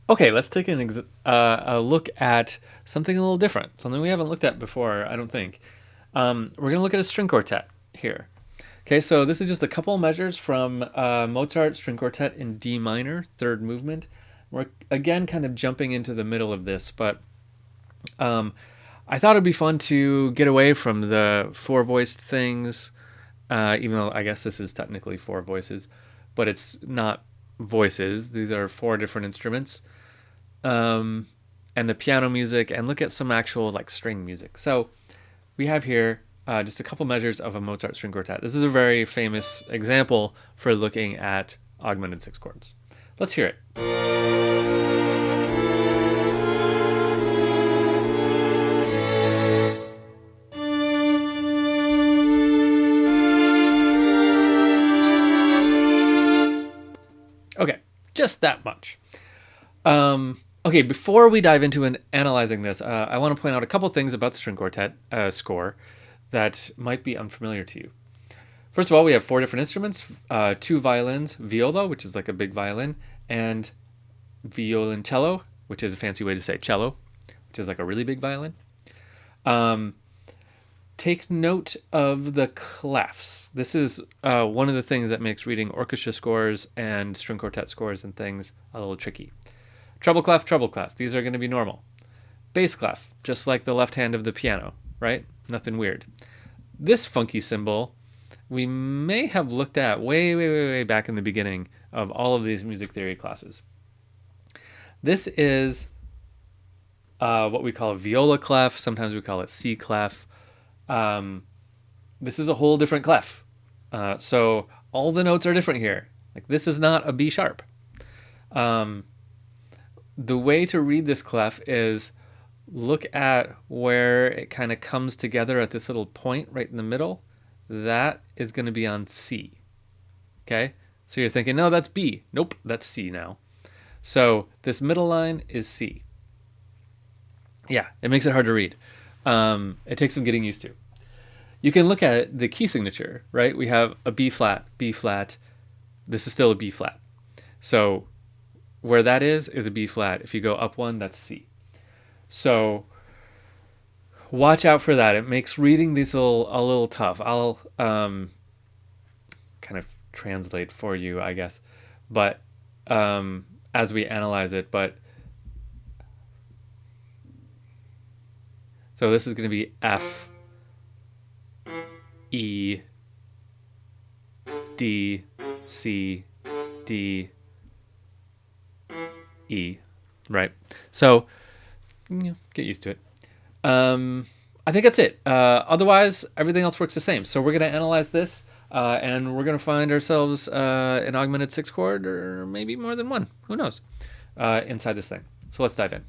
Okay, let's take a look at something a little different, something we haven't looked at before, I don't think. We're going to look at a string quartet here. Okay, so this is just a couple measures from Mozart String Quartet in D minor, third movement. We're again kind of jumping into the middle of this, but I thought it'd be fun to get away from the four voiced things, even though I guess this is technically four voices, but it's not voices. These are four different instruments, and the piano music, and look at some actual like string music. So we have here just a couple measures of a Mozart string quartet. This is a very famous example for looking at augmented six chords. Let's hear it. Okay, just that much. Okay, before we dive into analyzing this, I want to point out a couple things about the string quartet score that might be unfamiliar to you. First of all, we have four different instruments, two violins, viola, which is like a big violin, and violoncello, which is a fancy way to say cello, which is like a really big violin. Take note of the clefs. This is one of the things that makes reading orchestra scores and string quartet scores and things a little tricky. Treble clef, treble clef. These are going to be normal. Bass clef, just like the left hand of the piano, right? Nothing weird. This funky symbol we may have looked at way back in the beginning of all of these music theory classes. This is what we call a viola clef. Sometimes we call it C clef. This is a whole different clef. So all the notes are different here. Like this is not a B sharp. The way to read this clef is look at where it kind of comes together at this little point right in the middle. That is going to be on C. Okay? So you're thinking, no, that's B. Nope, that's C now. So this middle line is C. Yeah, it makes it hard to read. It takes some getting used to. You can look at the key signature, right? We have a B flat, B flat. This is still a B flat. So where that is a B flat. If you go up one, that's C. So watch out for that. It makes reading these a little tough. I'll kind of translate for you, I guess, but as we analyze it. But so this is going to be F, E, D, C, D, E, right? So get used to it. I think that's it. Otherwise, everything else works the same. So we're going to analyze this, and we're going to find ourselves an augmented six chord, or maybe more than one. Who knows? Inside this thing. So let's dive in.